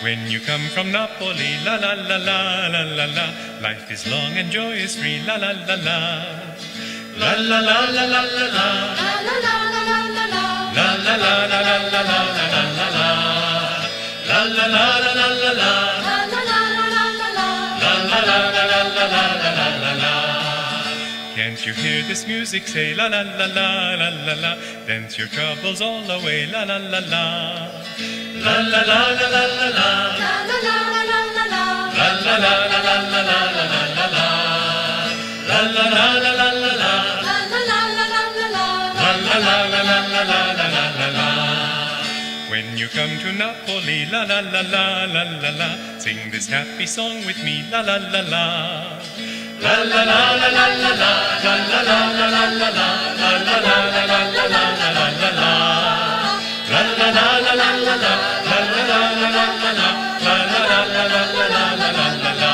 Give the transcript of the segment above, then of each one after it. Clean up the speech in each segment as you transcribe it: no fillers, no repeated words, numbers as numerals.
When you come from Napoli, la la la la la la la, life is long and joy is free, la la la la. La la la la la la la, la la la la la la, la la la la la la la la la la, la la la la la la la, la la la la la la la la. Can't you hear this music say la la la la la la la? Dance your troubles all away, la la la la. La la la la la la la, la la la la la la, la la la la la la la la la, la la la la la la la, la la la la la la, la la la la la la la la. When you come to Napoli, la la la la la la la, sing this happy song with me, la la la la. La la la la la la la, la la la la la la la, la la la la la la la la la la. La la la la la la la, la la la la la la la, la la la la la la la la la la.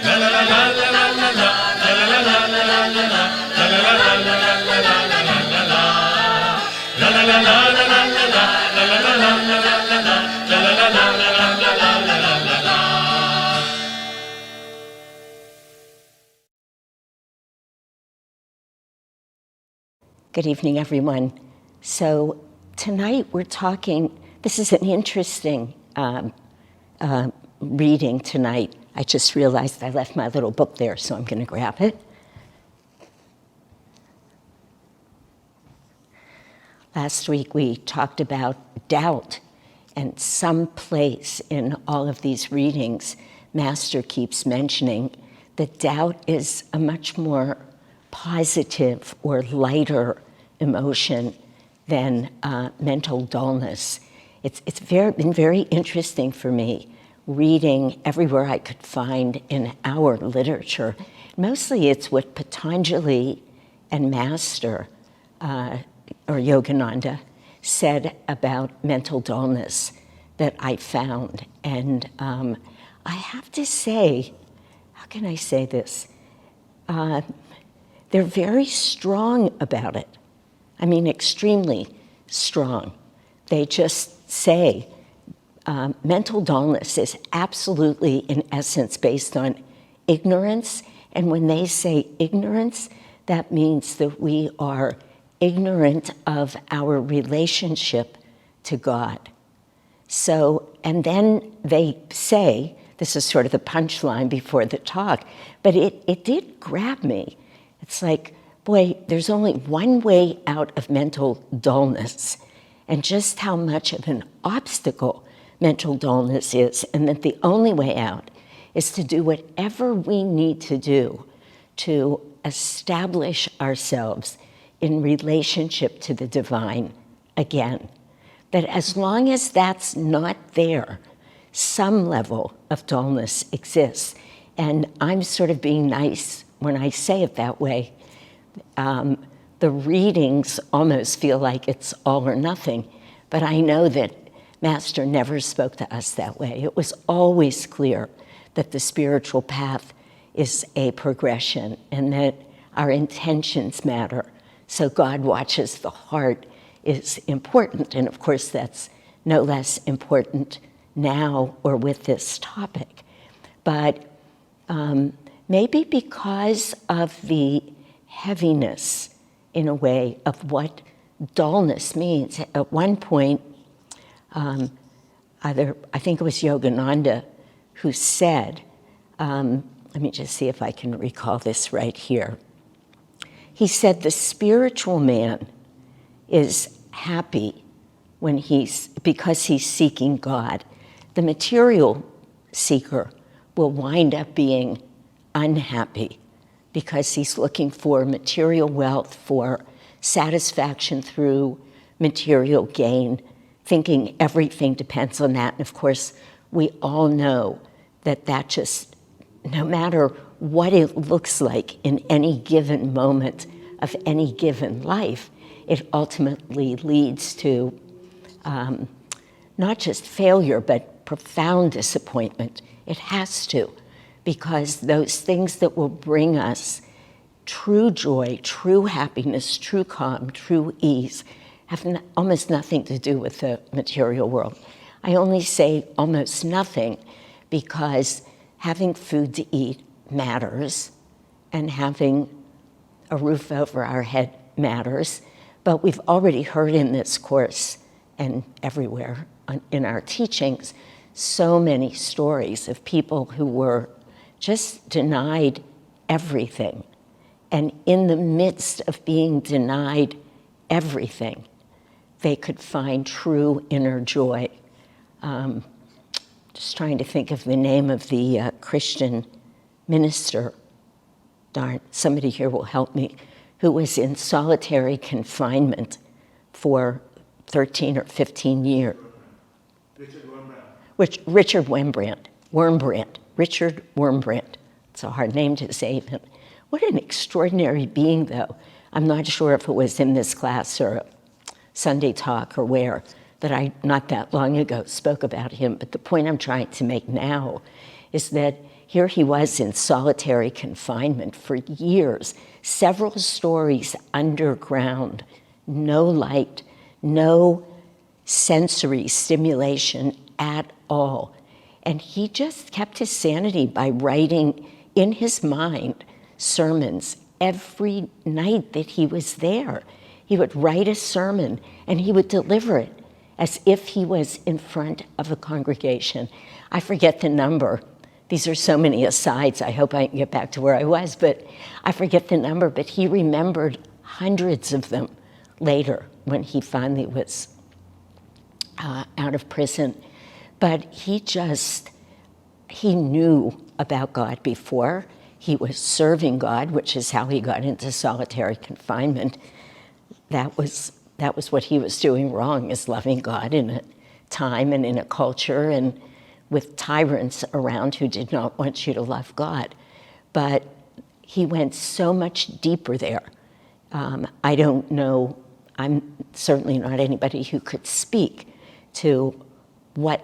La la la la la la la la, la la la la la la la la, la la la la la la la la la la. La la la la la la la la, la la la la la la la la, la la la la la la la la la. Good evening, everyone. So tonight we're talking, this is an interesting reading tonight. I just realized I left my little book there, so I'm going to grab it. Last week we talked about doubt, and some place in all of these readings, Master keeps mentioning that doubt is a much more positive or lighter emotion than mental dullness. It's been very interesting for me reading everywhere I could find in our literature. Mostly it's what Patanjali and Master, or Yogananda, said about mental dullness that I found. And I have to say, how can I say this? They're very strong about it. I mean, extremely strong. They just say mental dullness is absolutely, in essence, based on ignorance. And when they say ignorance, that means that we are ignorant of our relationship to God. So, and then they say, this is sort of the punchline before the talk, but it did grab me. It's like, boy, there's only one way out of mental dullness, and just how much of an obstacle mental dullness is, and that the only way out is to do whatever we need to do to establish ourselves in relationship to the divine again. That as long as that's not there, some level of dullness exists. And I'm sort of being nice when I say it that way. The readings almost feel like it's all or nothing, but I know that Master never spoke to us that way. It was always clear that the spiritual path is a progression and that our intentions matter. So God watches the heart is important, and of course that's no less important now or with this topic. But maybe because of the heaviness, in a way, of what dullness means. At one point, I think it was Yogananda who said, let me just see if I can recall this right here. He said the spiritual man is happy because he's seeking God. The material seeker will wind up being unhappy because he's looking for material wealth, for satisfaction through material gain, thinking everything depends on that. And of course, we all know that just, no matter what it looks like in any given moment of any given life, it ultimately leads to not just failure, but profound disappointment. It has to, because those things that will bring us true joy, true happiness, true calm, true ease have almost nothing to do with the material world. I only say almost nothing because having food to eat matters and having a roof over our head matters. But we've already heard in this course and everywhere in our teachings so many stories of people who were just denied everything. And in the midst of being denied everything, they could find true inner joy. Just trying to think of the name of the Christian minister, darn, somebody here will help me, who was in solitary confinement for 13 or 15 years. Richard Wurmbrand. It's a hard name to say even. What an extraordinary being, though. I'm not sure if it was in this class or a Sunday talk or where that I, not that long ago, spoke about him. But the point I'm trying to make now is that here he was in solitary confinement for years, several stories underground, no light, no sensory stimulation at all. And he just kept his sanity by writing in his mind sermons every night that he was there. He would write a sermon and he would deliver it as if he was in front of a congregation. I forget the number. These are so many asides. I hope I can get back to where I was, but I forget the number. But he remembered hundreds of them later when he finally was out of prison. But he knew about God before. He was serving God, which is how he got into solitary confinement. That was what he was doing wrong, is loving God in a time and in a culture and with tyrants around who did not want you to love God. But he went so much deeper there. I don't know, I'm certainly not anybody who could speak to what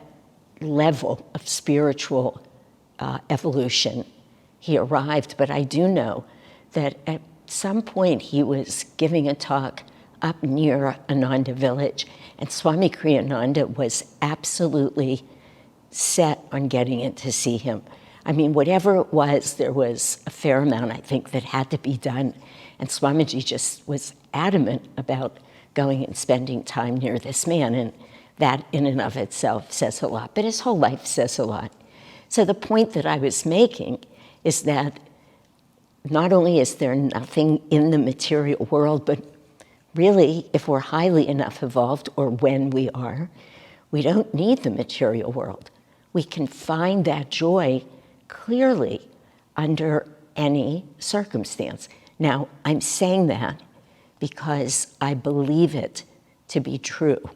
level of spiritual evolution he arrived, but I do know that at some point he was giving a talk up near Ananda village, and Swami Kriyananda was absolutely set on getting in to see him. I mean, whatever it was, there was a fair amount, I think, that had to be done, and Swamiji just was adamant about going and spending time near this man, and that in and of itself says a lot, but his whole life says a lot. So the point that I was making is that not only is there nothing in the material world, but really, if we're highly enough evolved, or when we are, we don't need the material world. We can find that joy clearly under any circumstance. Now, I'm saying that because I believe it to be true.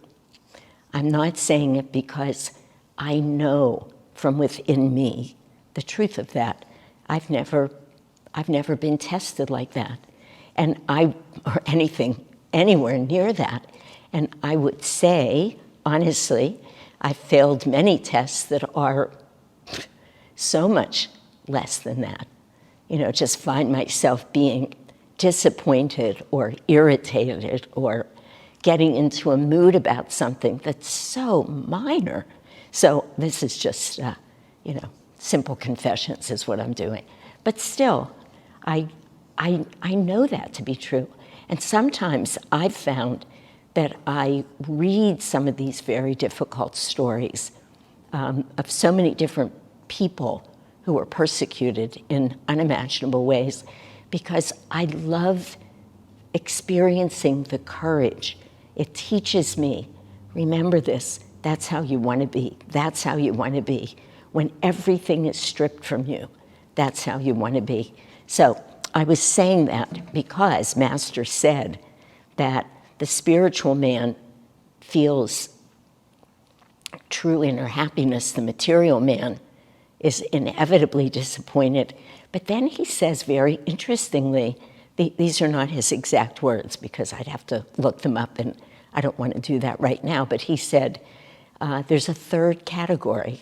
I'm not saying it because I know from within me the truth of that. I've never been tested like that, or anything anywhere near that. And I would say, honestly, I failed many tests that are so much less than that. Just find myself being disappointed or irritated or getting into a mood about something that's so minor. So this is just, simple confessions is what I'm doing. But still, I know that to be true. And sometimes I've found that I read some of these very difficult stories of so many different people who were persecuted in unimaginable ways because I love experiencing the courage. It teaches me, remember this, that's how you want to be. That's how you want to be. When everything is stripped from you, that's how you want to be. So I was saying that because Master said that the spiritual man feels true inner happiness. The material man is inevitably disappointed. But then he says very interestingly, these are not his exact words because I'd have to look them up and I don't want to do that right now, but he said there's a third category.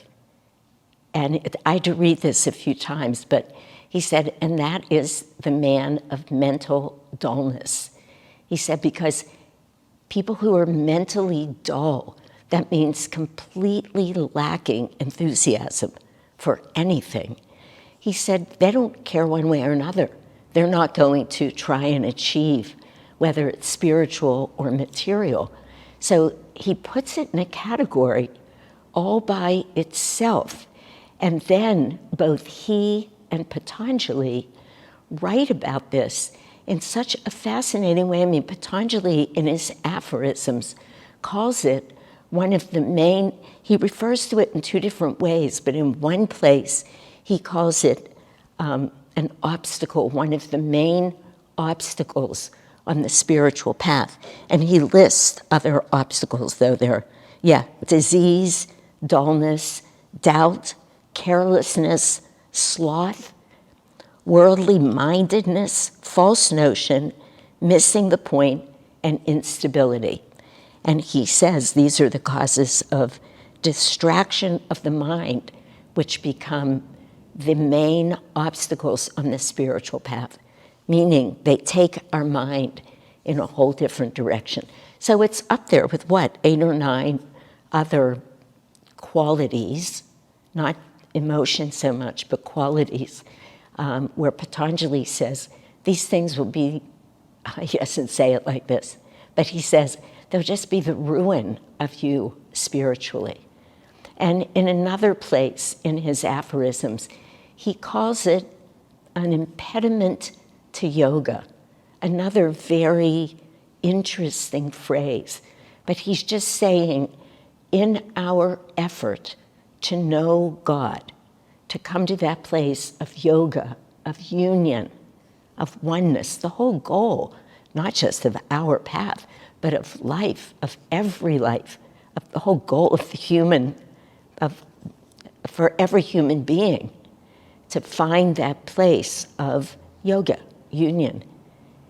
And I had to read this a few times, but he said, and that is the man of mental dullness. He said, because people who are mentally dull, that means completely lacking enthusiasm for anything. He said they don't care one way or another. They're not going to try and achieve, whether it's spiritual or material. So he puts it in a category all by itself. And then both he and Patanjali write about this in such a fascinating way. I mean, Patanjali, in his aphorisms, calls it one of the main, he refers to it in two different ways, but in one place, he calls it an obstacle, one of the main obstacles on the spiritual path. And he lists other obstacles, though they're, disease, dullness, doubt, carelessness, sloth, worldly mindedness, false notion, missing the point, and instability. And he says these are the causes of distraction of the mind, which become the main obstacles on the spiritual path, meaning they take our mind in a whole different direction. So it's up there with what, 8 or 9 other qualities, not emotion so much, but qualities, where Patanjali says these things will be, he doesn't say it like this, but he says they'll just be the ruin of you spiritually. And in another place in his aphorisms, he calls it an impediment to yoga, another very interesting phrase. But he's just saying, in our effort to know God, to come to that place of yoga, of union, of oneness, the whole goal, not just of our path, but of life, of every life, of the whole goal of the human, for every human being, to find that place of yoga, union.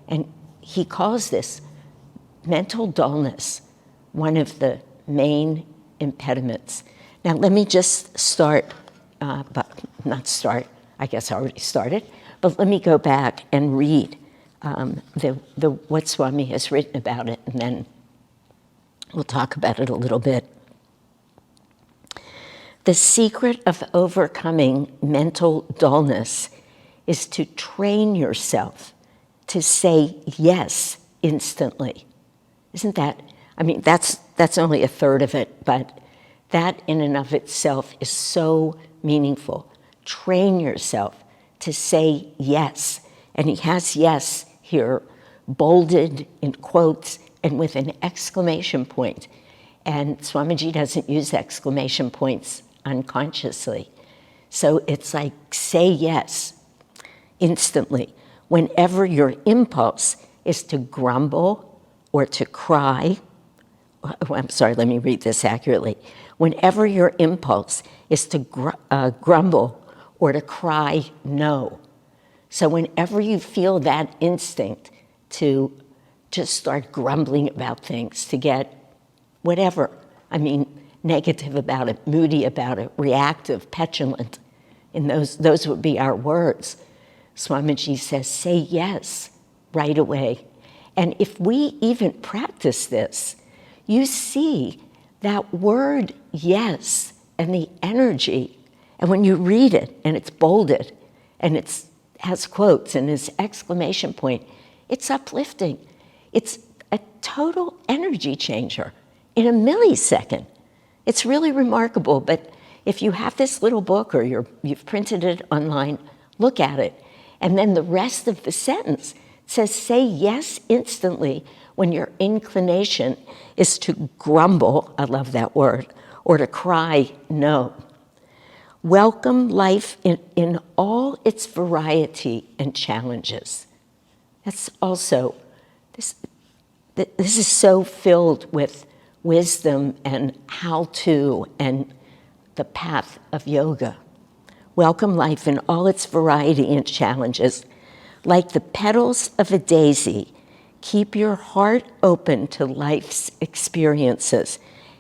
And he calls this mental dullness one of the main impediments. Now, let me just start, not start, I guess I already started, but let me go back and read what Swami has written about it, and then we'll talk about it a little bit. The secret of overcoming mental dullness is to train yourself to say yes instantly. Isn't that, I mean, that's only a third of it, but that in and of itself is so meaningful. Train yourself to say yes. And he has yes here bolded in quotes and with an exclamation point. And Swamiji doesn't use exclamation points unconsciously. So it's like, say yes instantly. Whenever your impulse is to grumble or to cry, I'm sorry, let me read this accurately. Whenever your impulse is to grumble or to cry no. So whenever you feel that instinct to just start grumbling about things, to get whatever, I mean, negative about it, moody about it, reactive, petulant, and those would be our words. Swamiji says, say yes right away. And if we even practice this, you see that word yes and the energy, and when you read it and it's bolded and it has quotes and is exclamation point, it's uplifting. It's a total energy changer in a millisecond. It's really remarkable, but if you have this little book or you've printed it online, look at it. And then the rest of the sentence says, say yes instantly when your inclination is to grumble, I love that word, or to cry no. Welcome life in all its variety and challenges. That's also, this is so filled with wisdom and how-to and the path of yoga. Welcome life in all its variety and challenges. Like the petals of a daisy, keep your heart open to life's experiences.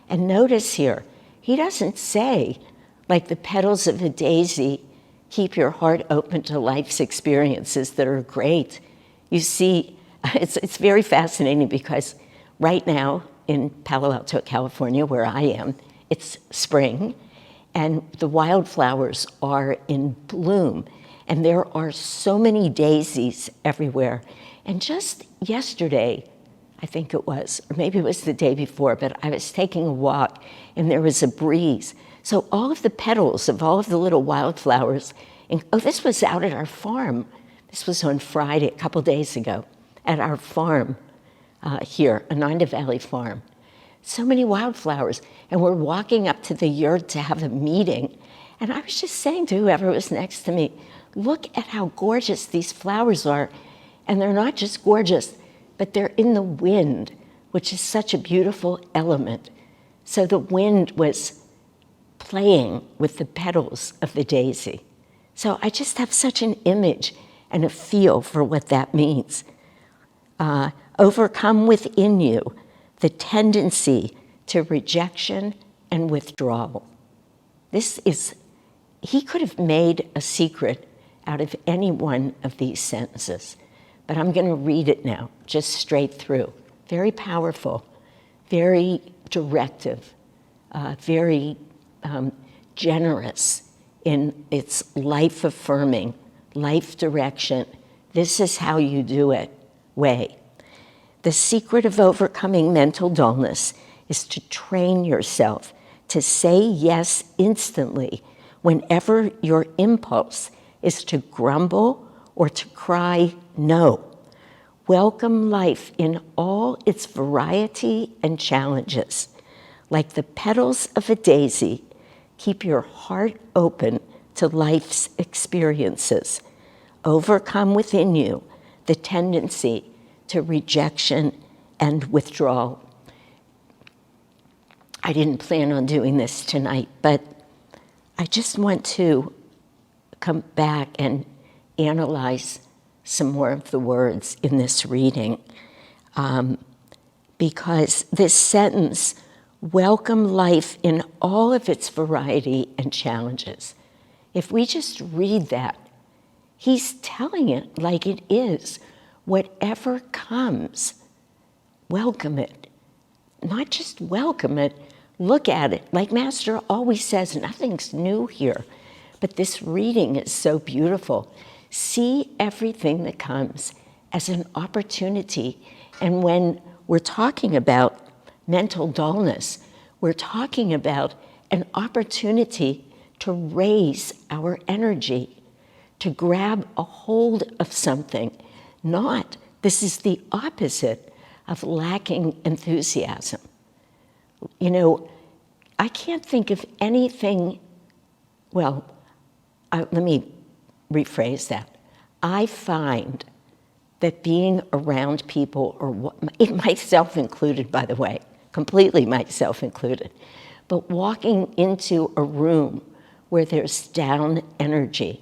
And notice here, he doesn't say, like the petals of a daisy, keep your heart open to life's experiences that are great. You see, it's very fascinating because right now, in Palo Alto, California, where I am, it's spring, and the wildflowers are in bloom, and there are so many daisies everywhere. And just yesterday, I think it was, or maybe it was the day before, but I was taking a walk, and there was a breeze. So all of the petals of all of the little wildflowers, and, oh, this was out at our farm. This was on Friday, a couple days ago, at our farm here, Ananda Valley Farm. So many wildflowers. And we're walking up to the yurt to have a meeting. And I was just saying to whoever was next to me, look at how gorgeous these flowers are. And they're not just gorgeous, but they're in the wind, which is such a beautiful element. So the wind was playing with the petals of the daisy. So I just have such an image and a feel for what that means. Overcome within you the tendency to rejection and withdrawal. He could have made a secret out of any one of these sentences, but I'm going to read it now, just straight through. Very powerful, very directive, very generous in its life-affirming, life direction. This is how you do it way. The secret of overcoming mental dullness is to train yourself to say yes instantly whenever your impulse is to grumble or to cry no. Welcome life in all its variety and challenges. Like the petals of a daisy, keep your heart open to life's experiences. Overcome within you the tendency to rejection and withdrawal. I didn't plan on doing this tonight, but I just want to come back and analyze some more of the words in this reading, because this sentence, welcome life in all of its variety and challenges. If we just read that, he's telling it like it is. Whatever comes, welcome it. Not just welcome it, look at it. Like Master always says, nothing's new here. But this reading is so beautiful. See everything that comes as an opportunity. And when we're talking about mental dullness, we're talking about an opportunity to raise our energy, to grab a hold of something. Not, this is the opposite of lacking enthusiasm. You know, I can't think of anything, well, let me rephrase that. I find that being around people, or myself included, by the way, completely myself included, but walking into a room where there's down energy,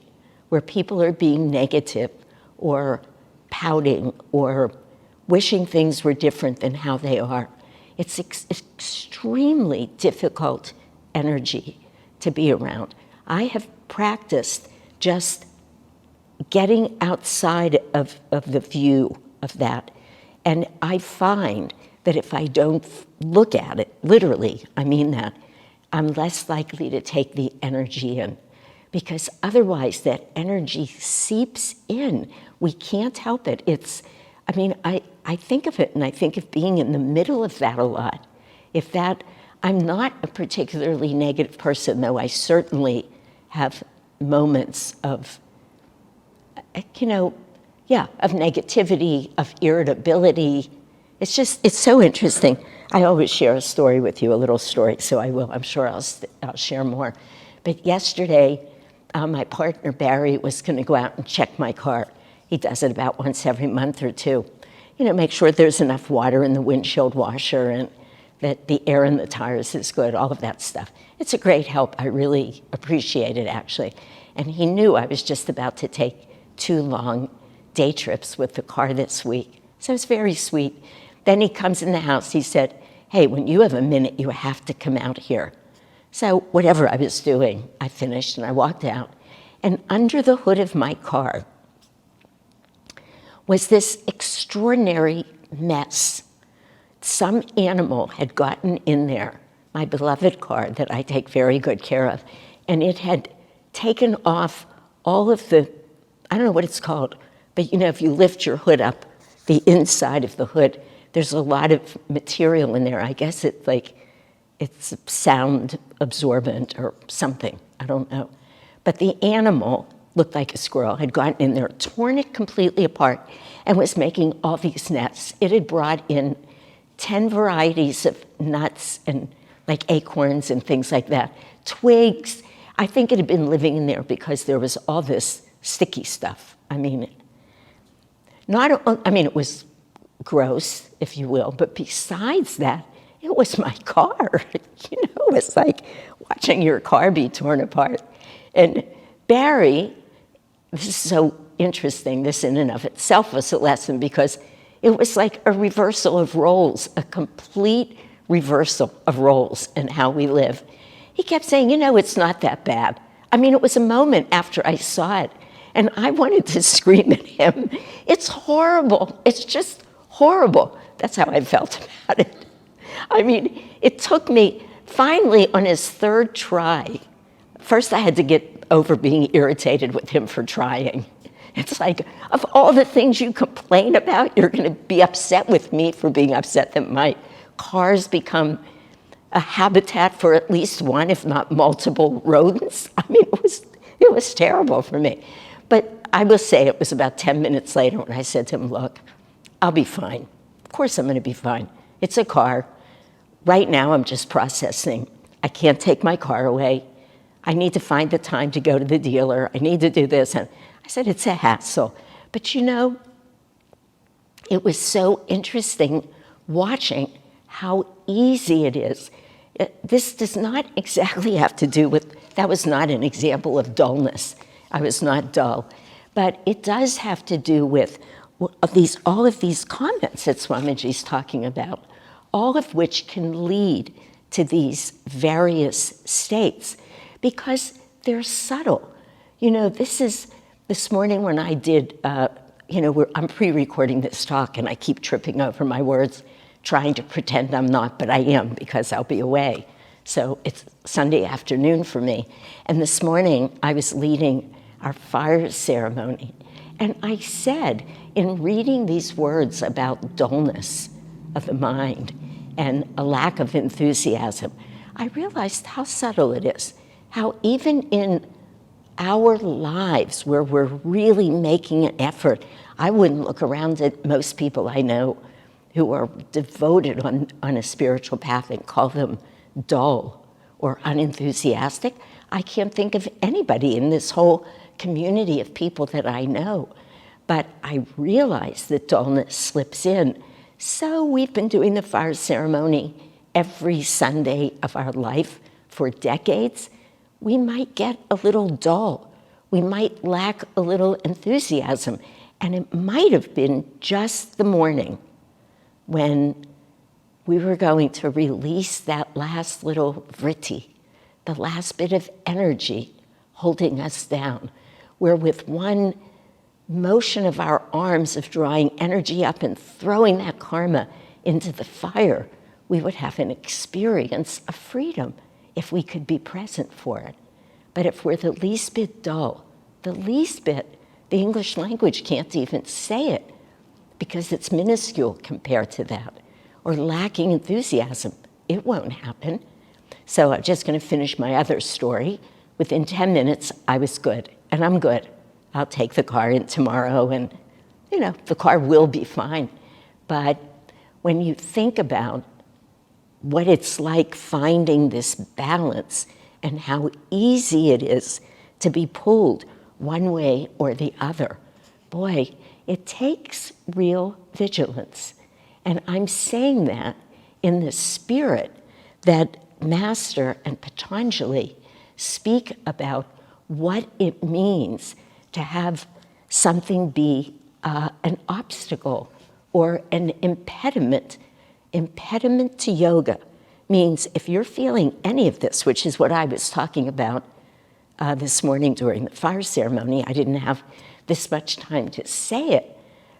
where people are being negative or pouting or wishing things were different than how they are. It's extremely difficult energy to be around. I have practiced just getting outside of the view of that. And I find that if I don't look at it, literally, I mean that, I'm less likely to take the energy in. Because otherwise that energy seeps in. We can't help it. I think of it, and I think of being in the middle of that a lot. I'm not a particularly negative person, though I certainly have moments of, of negativity, of irritability. It's so interesting. I always share a story with you, a little story, so I will. I'm sure I'll share more. But yesterday, my partner, Barry, was going to go out and check my car. He does it about once every month or two. Make sure there's enough water in the windshield washer and that the air in the tires is good, all of that stuff. It's a great help. I really appreciate it, actually. And he knew I was just about to take 2 long day trips with the car this week. So it's very sweet. Then he comes in the house. He said, hey, when you have a minute, you have to come out here. So whatever I was doing, I finished and I walked out. And under the hood of my car was this extraordinary mess. some animal had gotten in there, my beloved car that I take very good care of, and it had taken off all of the, I don't know what it's called, but you know, if you lift your hood up, the inside of the hood, there's a lot of material in there. I guess it's sound absorbent or something, I don't know. But the animal looked like a squirrel, had gotten in there, torn it completely apart, and was making all these nests. It had brought in 10 varieties of nuts and like acorns and things like that, twigs. I think it had been living in there because there was all this sticky stuff. I mean, it was gross, if you will, but besides that, it was my car. You know, it was like watching your car be torn apart. And Barry, this is so interesting, this in and of itself was a lesson because it was like a reversal of roles, a complete reversal of roles in how we live. He kept saying, you know, it's not that bad. I mean, it was a moment after I saw it, and I wanted to scream at him. It's horrible. It's just horrible. That's how I felt about it. I mean, it took me, finally, on his third try, first I had to get over being irritated with him for trying. It's like, of all the things you complain about, you're going to be upset with me for being upset that my cars become a habitat for at least one, if not multiple rodents. I mean, it was terrible for me. But I will say it was about 10 minutes later when I said to him, look, I'll be fine. Of course I'm going to be fine. It's a car. Right now I'm just processing. I can't take my car away. I need to find the time to go to the dealer. I need to do this. And I said, it's a hassle. But you know, it was so interesting watching how easy it is. This does not exactly have to do with, that was not an example of dullness. I was not dull. But it does have to do with all of these comments that Swamiji's talking about, all of which can lead to these various states because they're subtle. You know, this morning when I did, I'm pre-recording this talk and I keep tripping over my words, trying to pretend I'm not, but I am because I'll be away. So it's Sunday afternoon for me. And this morning I was leading our fire ceremony. And I said, in reading these words about dullness of the mind and a lack of enthusiasm, I realized how subtle it is, how even in our lives where we're really making an effort, I wouldn't look around at most people I know who are devoted on a spiritual path and call them dull or unenthusiastic. I can't think of anybody in this whole community of people that I know. But I realize that dullness slips in. So we've been doing the fire ceremony every Sunday of our life for decades. We might get a little dull. We might lack a little enthusiasm. And it might have been just the morning when we were going to release that last little vritti, the last bit of energy holding us down, where with one motion of our arms of drawing energy up and throwing that karma into the fire, we would have an experience of freedom if we could be present for it. But if we're the least bit dull, the least bit, the English language can't even say it because it's minuscule compared to that, or lacking enthusiasm, it won't happen. So I'm just going to finish my other story. Within 10 minutes, I was good, and I'm good. I'll take the car in tomorrow, and the car will be fine. But when you think about what it's like finding this balance and how easy it is to be pulled one way or the other, boy, it takes real vigilance. And I'm saying that in the spirit that Master and Patanjali speak about what it means to have something be an obstacle or an impediment. Impediment to yoga means if you're feeling any of this, which is what I was talking about this morning during the fire ceremony, I didn't have this much time to say it,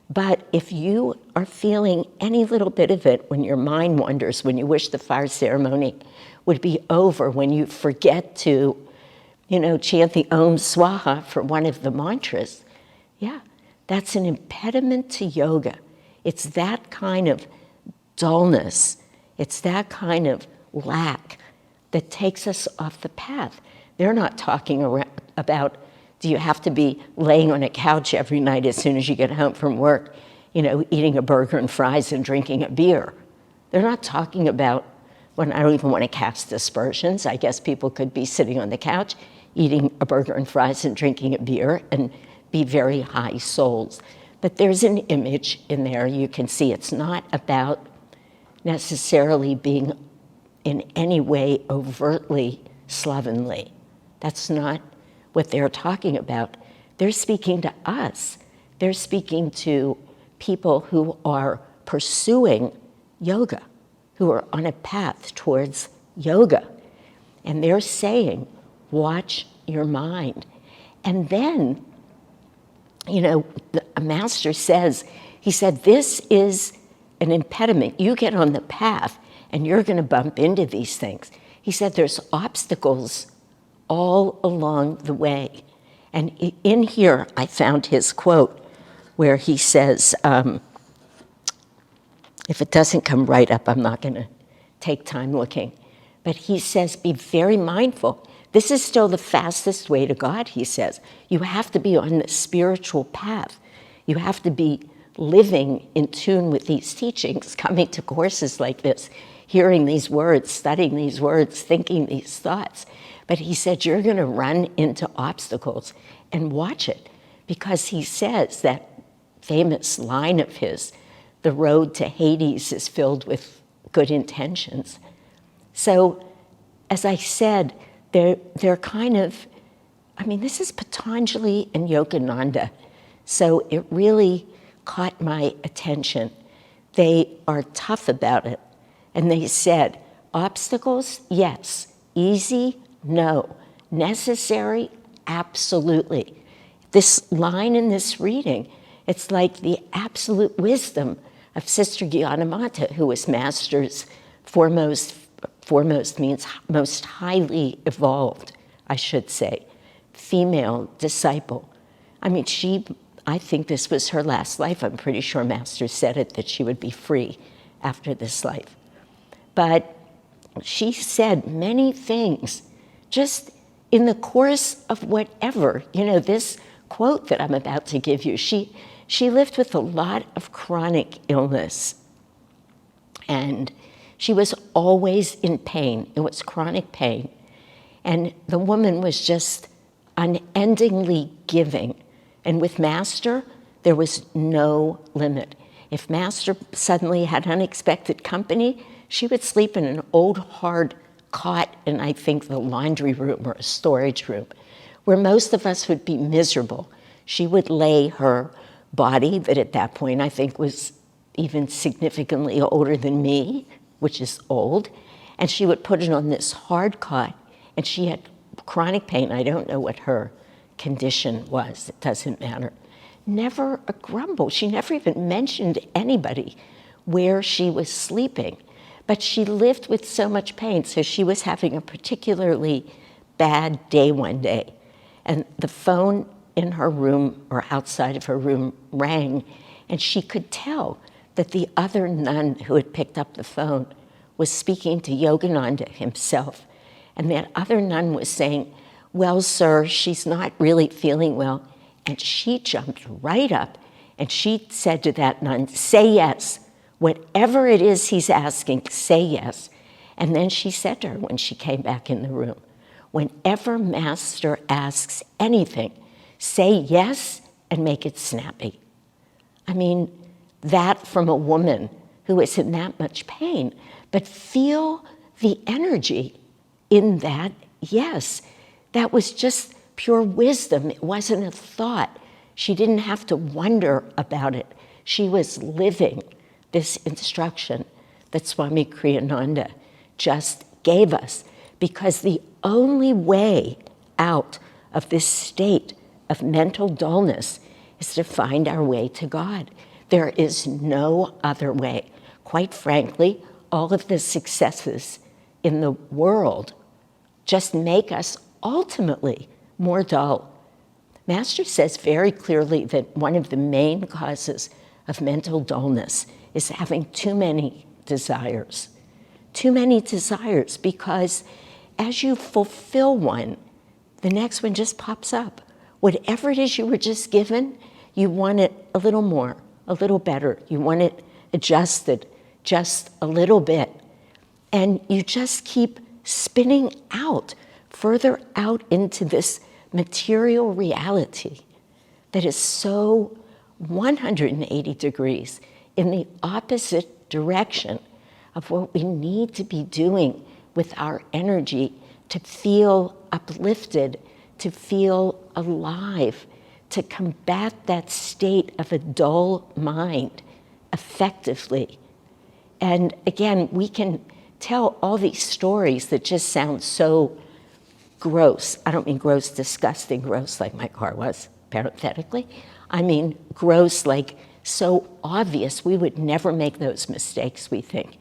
But if you are feeling any little bit of it when your mind wanders, when you wish the fire ceremony would be over, when you forget to, chant the Om Swaha for one of the mantras, yeah, that's an impediment to yoga. It's that kind of dullness. It's that kind of lack that takes us off the path. They're not talking about, do you have to be laying on a couch every night as soon as you get home from work, eating a burger and fries and drinking a beer. They're not talking about, well, I don't even want to cast aspersions. I guess people could be sitting on the couch, eating a burger and fries and drinking a beer and be very high souls. But there's an image in there. You can see it's not about necessarily being in any way overtly slovenly. That's not what they're talking about. They're speaking to us. They're speaking to people who are pursuing yoga, who are on a path towards yoga. And they're saying, watch your mind. And then, a master says, he said, this is an impediment. You get on the path and you're going to bump into these things. He said there's obstacles all along the way. And in here, I found his quote where he says, if it doesn't come right up, I'm not going to take time looking. But he says, be very mindful. This is still the fastest way to God, he says. You have to be on the spiritual path. You have to be living in tune with these teachings, coming to courses like this, hearing these words, studying these words, thinking these thoughts. But he said, you're going to run into obstacles, and watch it, because he says that famous line of his, the road to Hades is filled with good intentions. So, as I said, they're kind of, this is Patanjali and Yogananda, so it really caught my attention. They are tough about it, and they said, obstacles, yes. Easy, no. Necessary, absolutely. This line in this reading, it's like the absolute wisdom of Sister Gyanamata, who was Master's foremost means most highly evolved, I should say, female disciple. I think this was her last life. I'm pretty sure Master said it, that she would be free after this life. But she said many things just in the course of whatever, this quote that I'm about to give you, she lived with a lot of chronic illness, and she was always in pain. It was chronic pain. And the woman was just unendingly giving. And with Master, there was no limit. If Master suddenly had unexpected company, she would sleep in an old hard cot in, I think, the laundry room or a storage room, where most of us would be miserable. She would lay her body, that at that point I think was even significantly older than me, which is old, and she would put it on this hard cot, and she had chronic pain. I don't know what her condition was. It doesn't matter. Never a grumble. She never even mentioned anybody where she was sleeping. But she lived with so much pain, so she was having a particularly bad day one day. And the phone in her room or outside of her room rang, and she could tell that the other nun who had picked up the phone was speaking to Yogananda himself. And that other nun was saying, well, sir, she's not really feeling well. And she jumped right up and she said to that nun, say yes. Whatever it is he's asking, say yes. And then she said to her when she came back in the room, whenever Master asks anything, say yes and make it snappy. That from a woman who is in that much pain, but feel the energy in that yes. That was just pure wisdom. It wasn't a thought. She didn't have to wonder about it. She was living this instruction that Swami Kriyananda just gave us, because the only way out of this state of mental dullness is to find our way to God. There is no other way. Quite frankly, all of the successes in the world just make us ultimately more dull. Master says very clearly that one of the main causes of mental dullness is having too many desires. Too many desires, because as you fulfill one, the next one just pops up. Whatever it is you were just given, you want it a little more, a little better. You want it adjusted just a little bit. And you just keep spinning out, further out into this material reality that is so 180 degrees in the opposite direction of what we need to be doing with our energy to feel uplifted, to feel alive, to combat that state of a dull mind effectively. And again, we can tell all these stories that just sound so gross. I don't mean gross, disgusting, gross like my car was, parenthetically. I mean gross, like so obvious. We would never make those mistakes, we think.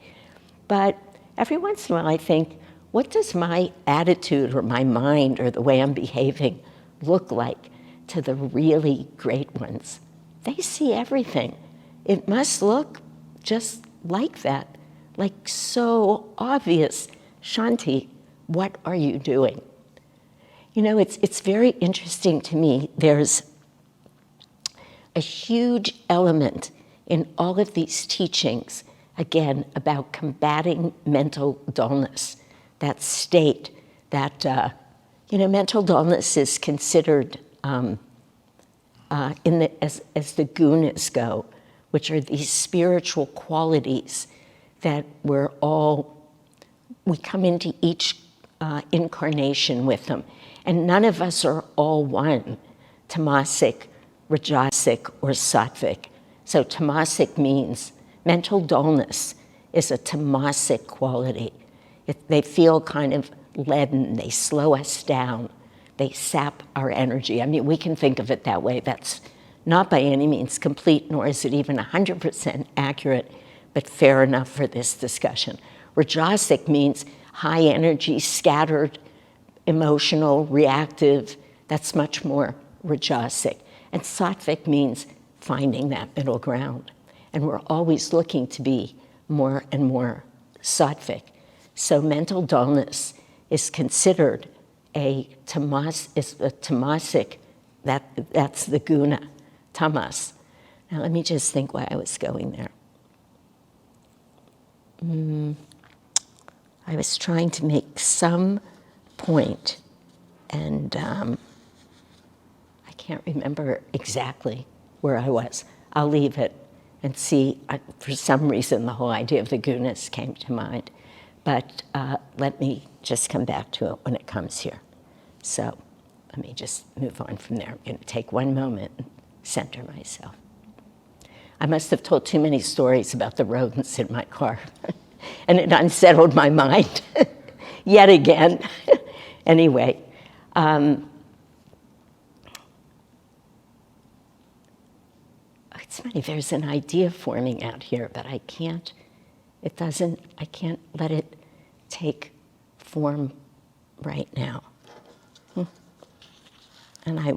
But every once in a while I think, what does my attitude or my mind or the way I'm behaving look like to the really great ones? They see everything. It must look just like that, like so obvious. Shanti, what are you doing? You know, it's very interesting to me. There's a huge element in all of these teachings, again, about combating mental dullness, that state that, mental dullness is considered, as the gunas go, which are these spiritual qualities that we come into each incarnation with them. And none of us are all one, tamasic, rajasic, or sattvic. So tamasic means mental dullness is a tamasic quality. They feel kind of leaden, they slow us down, they sap our energy. I mean, we can think of it that way. That's not by any means complete, nor is it even 100% accurate, but fair enough for this discussion. Rajasic means high energy, scattered, emotional, reactive. That's much more rajasic. And sattvic means finding that middle ground. And we're always looking to be more and more sattvic. So mental dullness is considered a tamasic, that's the guna, tamas. Now let me just think why I was going there. I was trying to make some point, and I can't remember exactly where I was. I'll leave it and see. For some reason, the whole idea of the gunas came to mind. But let me just come back to it when it comes here. So let me just move on from there. I'm going to take one moment and center myself. I must have told too many stories about the rodents in my car, and it unsettled my mind yet again. Anyway, it's funny, there's an idea forming out here, but I can't let it take form right now. And I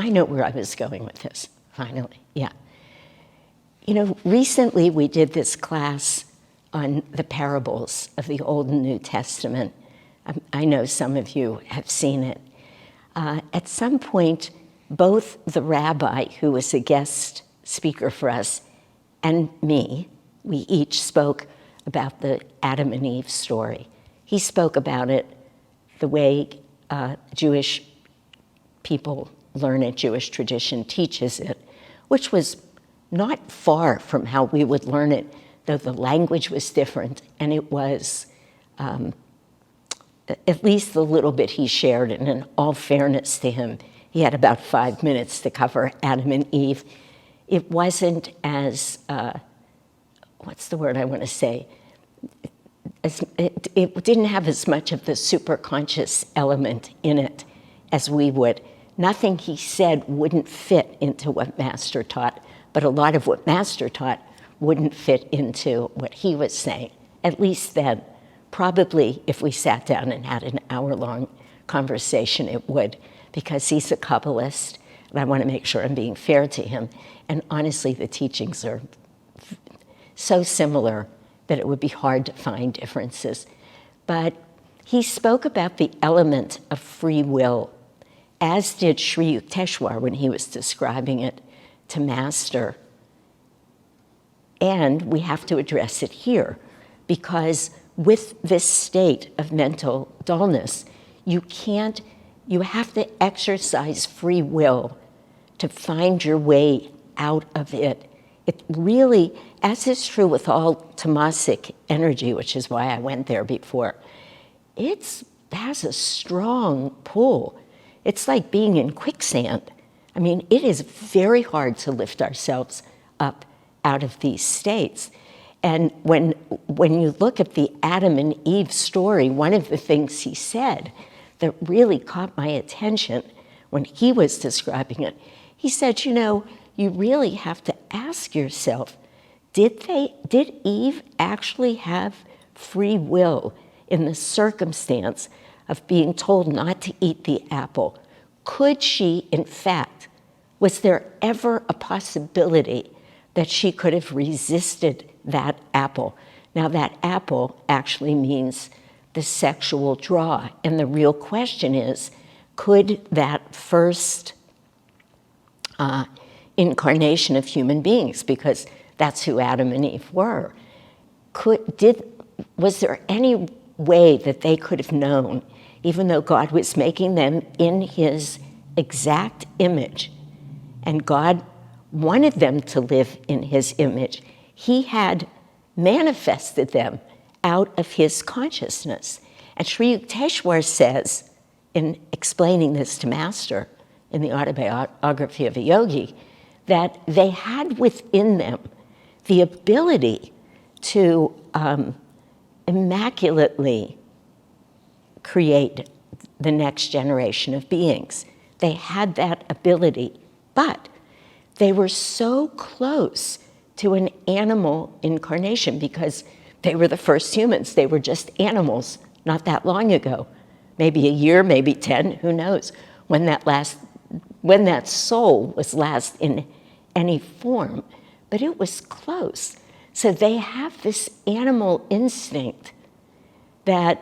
know where I was going with this, finally, yeah. You know, recently we did this class on the parables of the Old and New Testament. I know some of you have seen it. At some point, both the rabbi, who was a guest speaker for us, and me, we each spoke about the Adam and Eve story. He spoke about it the way Jewish people learn it, Jewish tradition teaches it, which was not far from how we would learn it, though the language was different, and it was at least the little bit he shared, and in all fairness to him, he had about 5 minutes to cover Adam and Eve. It wasn't as, what's the word I want to say? It didn't have as much of the superconscious element in it as we would. nothing he said wouldn't fit into what Master taught, but a lot of what Master taught wouldn't fit into what he was saying, at least then. Probably if we sat down and had an hour-long conversation, it would, because he's a Kabbalist, and I want to make sure I'm being fair to him. And honestly, the teachings are so similar that it would be hard to find differences. But he spoke about the element of free will, as did Sri Yukteswar when he was describing it to Master. And we have to address it here, because with this state of mental dullness, you have to exercise free will to find your way out of it. It really, as is true with all tamasic energy, which is why I went there before, it has a strong pull. It's like being in quicksand. I mean, it is very hard to lift ourselves up out of these states. And when you look at the Adam and Eve story, one of the things he said that really caught my attention when he was describing it, he said, you really have to ask yourself, did Eve actually have free will in the circumstance of being told not to eat the apple? Could she, in fact, was there ever a possibility that she could have resisted that apple? Now, that apple actually means the sexual draw. And the real question is, could that first incarnation of human beings, because that's who Adam and Eve were, was there any way that they could have known, even though God was making them in his exact image, and God wanted them to live in his image, he had manifested them out of his consciousness. And Sri Yukteswar says, in explaining this to Master in the autobiography of a yogi, that they had within them the ability to immaculately create the next generation of beings. They had that ability, but they were so close to an animal incarnation because they were the first humans. They were just animals not that long ago, maybe a year, maybe 10, who knows, when that soul was last in any form, but it was close. So they have this animal instinct that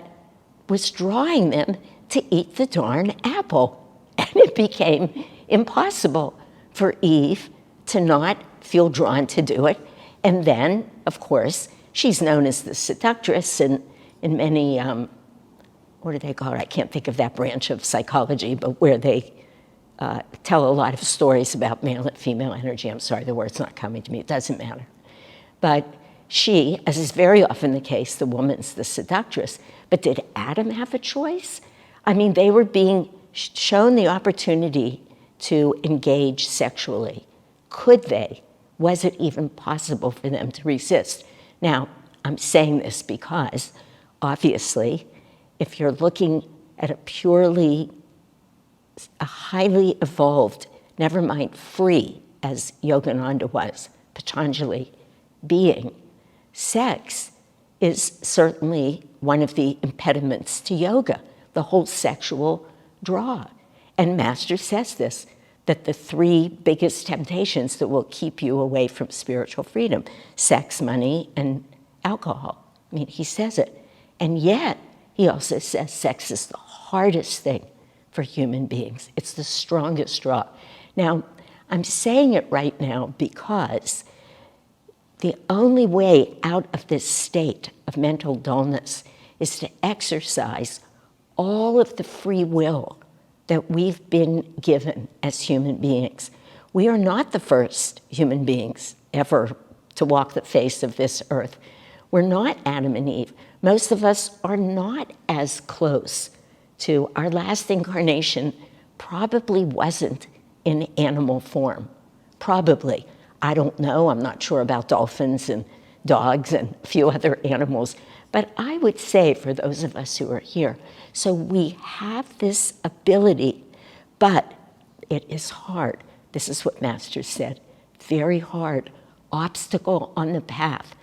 was drawing them to eat the darn apple. And it became impossible for Eve to not feel drawn to do it. And then, of course, she's known as the seductress in many, what do they call it? I can't think of that branch of psychology, but where they tell a lot of stories about male and female energy. I'm sorry, the word's not coming to me. It doesn't matter. But she, as is very often the case, the woman's the seductress. But did Adam have a choice? I mean, they were being shown the opportunity to engage sexually. Could they? Was it even possible for them to resist? Now, I'm saying this because, obviously, if you're looking at a highly evolved, never mind free, as Yogananda was, Patanjali, being, sex is certainly one of the impediments to yoga, the whole sexual draw. And Master says this, that the three biggest temptations that will keep you away from spiritual freedom, sex, money, and alcohol. I mean, he says it. And yet, he also says sex is the hardest thing for human beings. It's the strongest draw. Now, I'm saying it right now because the only way out of this state of mental dullness is to exercise all of the free will that we've been given as human beings. We are not the first human beings ever to walk the face of this earth. We're not Adam and Eve. Most of us are not as close to our last incarnation, probably wasn't in animal form. Probably. I don't know. I'm not sure about dolphins and dogs and a few other animals. But I would say for those of us who are here, so we have this ability, but it is hard. This is what Master said, very hard, obstacle on the path.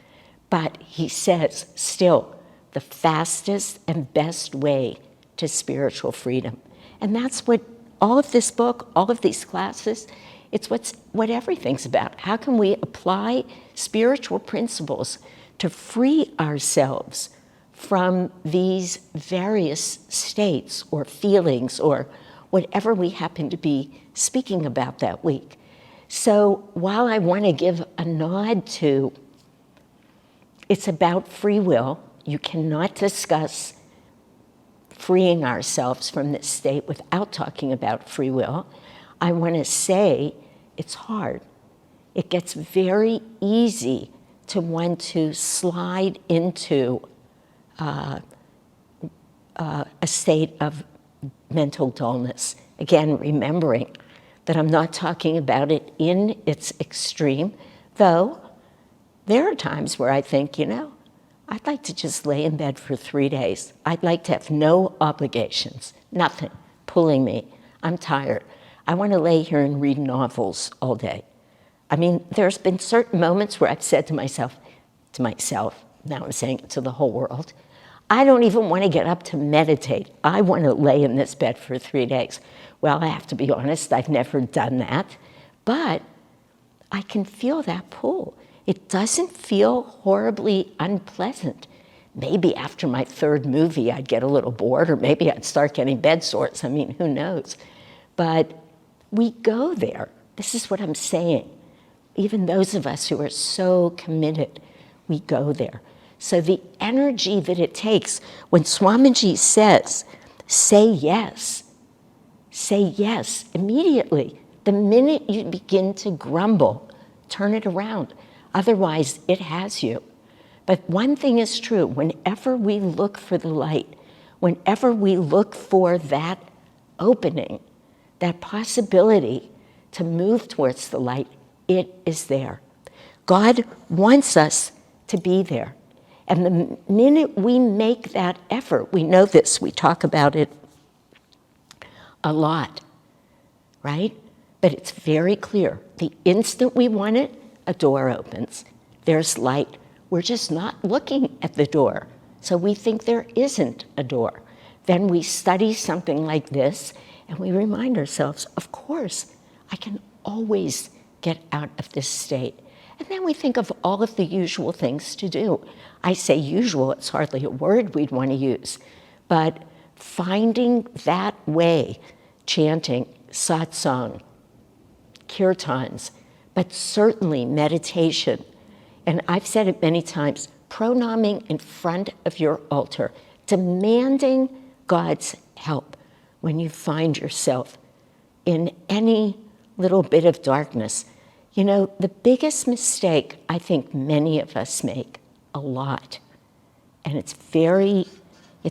But he says, still, the fastest and best way to spiritual freedom. And that's what all of this book, all of these classes, it's what everything's about. How can we apply spiritual principles to free ourselves from these various states or feelings or whatever we happen to be speaking about that week? So while I want to give a nod to, it's about free will. You cannot discuss freeing ourselves from this state without talking about free will. I want to say it's hard. It gets very easy to want to slide into a state of mental dullness. Again, remembering that I'm not talking about it in its extreme, though there are times where I think, I'd like to just lay in bed for 3 days. I'd like to have no obligations, nothing pulling me. I'm tired. I want to lay here and read novels all day. I mean, there's been certain moments where I've said to myself, now I'm saying it to the whole world, I don't even want to get up to meditate. I want to lay in this bed for 3 days. Well, I have to be honest, I've never done that, but I can feel that pull. It doesn't feel horribly unpleasant. Maybe after my 3rd movie, I'd get a little bored, or maybe I'd start getting bed sores. I mean, who knows? But we go there. This is what I'm saying. Even those of us who are so committed, we go there. So the energy that it takes, when Swamiji says, say yes immediately. The minute you begin to grumble, turn it around. Otherwise, it has you. But one thing is true, whenever we look for the light, whenever we look for that opening, that possibility to move towards the light, it is there. God wants us to be there. And the minute we make that effort, we know this, we talk about it a lot, right? But it's very clear. The instant we want it, a door opens. There's light. We're just not looking at the door. So we think there isn't a door. Then we study something like this, and we remind ourselves, of course, I can always get out of this state. And then we think of all of the usual things to do. I say usual, it's hardly a word we'd want to use. But finding that way, chanting, satsang, kirtans, but certainly meditation. And I've said it many times, pronaming in front of your altar, demanding God's help when you find yourself in any little bit of darkness. The biggest mistake I think many of us make, a lot, and it's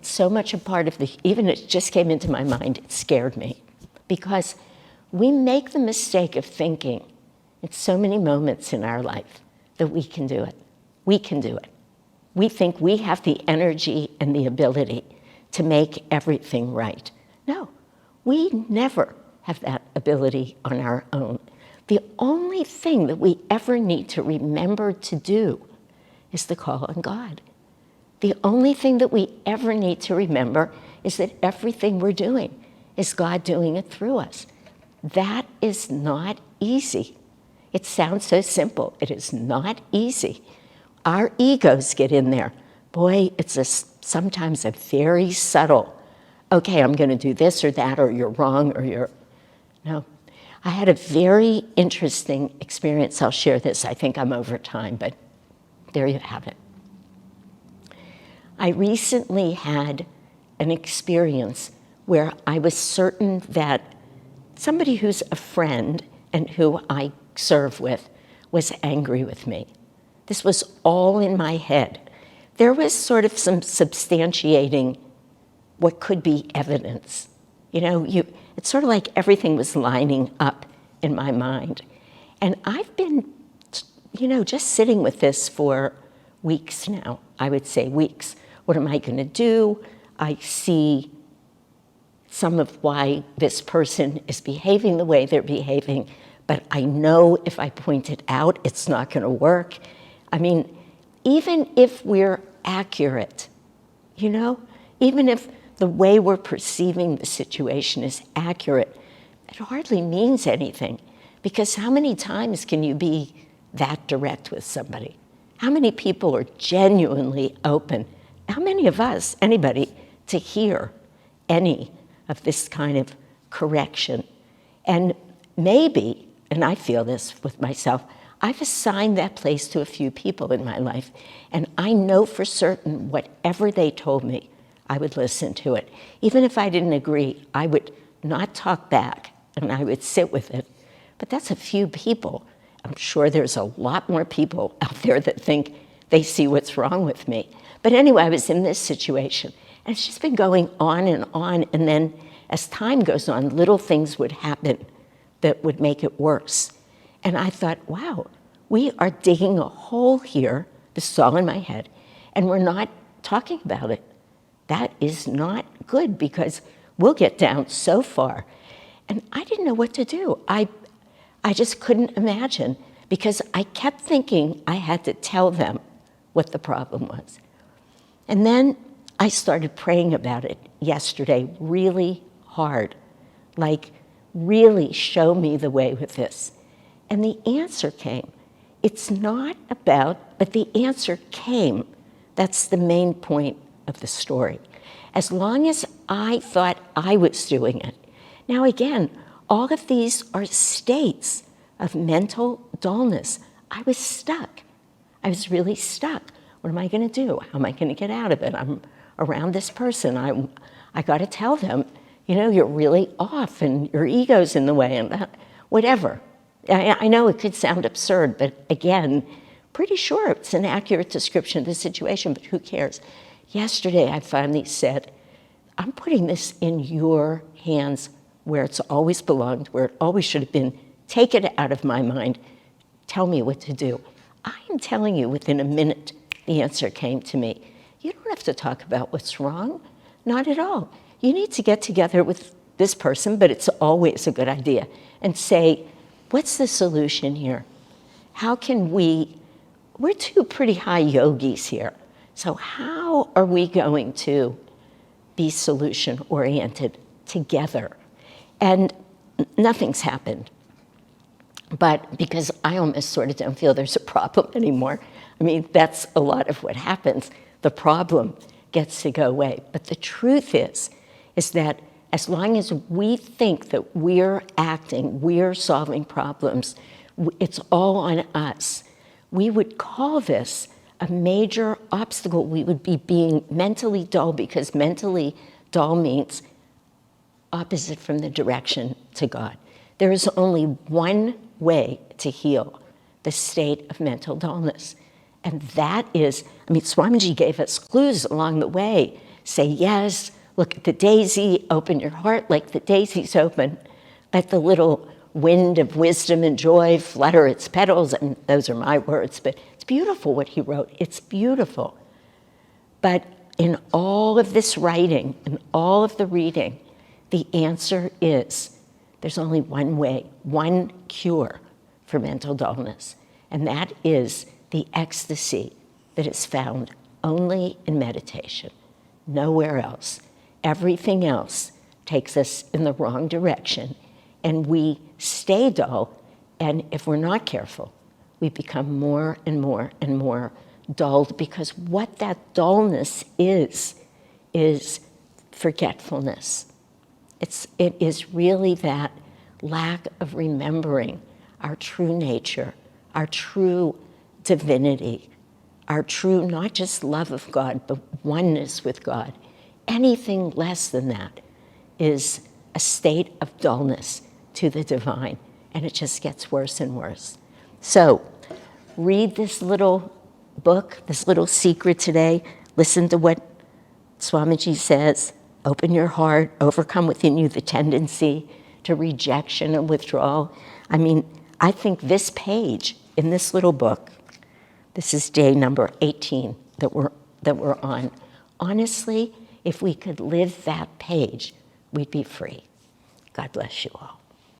so much a part of even it just came into my mind, it scared me, because we make the mistake of thinking in so many moments in our life that we can do it. We can do it. We think we have the energy and the ability to make everything right. No, we never have that ability on our own. The only thing that we ever need to remember to do is to call on God. The only thing that we ever need to remember is that everything we're doing is God doing it through us. That is not easy. It sounds so simple. It is not easy. Our egos get in there. Boy, it's sometimes a very subtle, okay, I'm going to do this or that, or you're wrong, or you're... No. I had a very interesting experience. I'll share this. I think I'm over time, but there you have it. I recently had an experience where I was certain that somebody who's a friend and who I serve with was angry with me. This was all in my head. There was sort of some substantiating what could be evidence. It's sort of like everything was lining up in my mind. And I've been, just sitting with this for weeks now. I would say weeks. What am I going to do? I see some of why this person is behaving the way they're behaving, but I know if I point it out, it's not going to work. I mean, even if we're accurate, you know, even if the way we're perceiving the situation is accurate, it hardly means anything, because how many times can you be that direct with somebody? How many people are genuinely open? How many of us, anybody, to hear any of this kind of correction? And maybe, and I feel this with myself, I've assigned that place to a few people in my life, and I know for certain whatever they told me, I would listen to it. Even if I didn't agree, I would not talk back, and I would sit with it. But that's a few people. I'm sure there's a lot more people out there that think they see what's wrong with me. But anyway, I was in this situation, and it's just been going on, and then as time goes on, little things would happen that would make it worse. And I thought, wow, we are digging a hole here, this is all in my head, and we're not talking about it. That is not good, because we'll get down so far. And I didn't know what to do. I just couldn't imagine, because I kept thinking I had to tell them what the problem was. And then I started praying about it yesterday really hard, like, really show me the way with this. And the answer came. It's not about, but the answer came. That's the main point of the story. As long as I thought I was doing it. Now again, all of these are states of mental dullness. I was stuck. I was really stuck. What am I going to do? How am I going to get out of it? I'm around this person. I got to tell them, you know, you're really off and your ego's in the way and whatever. I know it could sound absurd, but again, pretty sure it's an accurate description of the situation, but who cares? Yesterday, I finally said, I'm putting this in your hands where it's always belonged, where it always should have been. Take it out of my mind. Tell me what to do. I am telling you, within a minute, the answer came to me. You don't have to talk about what's wrong. Not at all. You need to get together with this person, but it's always a good idea, and say, what's the solution here? How can we're two pretty high yogis here. So how are we going to be solution-oriented together? And nothing's happened. But because I almost sort of don't feel there's a problem anymore. I mean, that's a lot of what happens. The problem gets to go away. But the truth is that as long as we think that we're acting, we're solving problems, it's all on us, we would call this a major obstacle. We would be being mentally dull, because mentally dull means opposite from the direction to God. There is only one way to heal the state of mental dullness. And that is, I mean, Swamiji gave us clues along the way. Say yes, look at the daisy, open your heart like the daisy's open. Let the little wind of wisdom and joy flutter its petals. And those are my words, but it's beautiful what he wrote. It's beautiful. But in all of this writing and all of the reading, the answer is there's only one way, one cure for mental dullness, and that is the ecstasy that is found only in meditation, nowhere else. Everything else takes us in the wrong direction, and we stay dull, and if we're not careful, we become more and more and more dulled, because what that dullness is forgetfulness. It is really that lack of remembering our true nature, our true divinity, our true not just love of God, but oneness with God. Anything less than that is a state of dullness to the divine, and it just gets worse and worse. So read this little book, this little secret today. Listen to what Swamiji says. Open your heart, overcome within you the tendency to rejection and withdrawal. I mean, I think this page in this little book, this is day number 18 that we're on. Honestly, if we could live that page, we'd be free. God bless you all.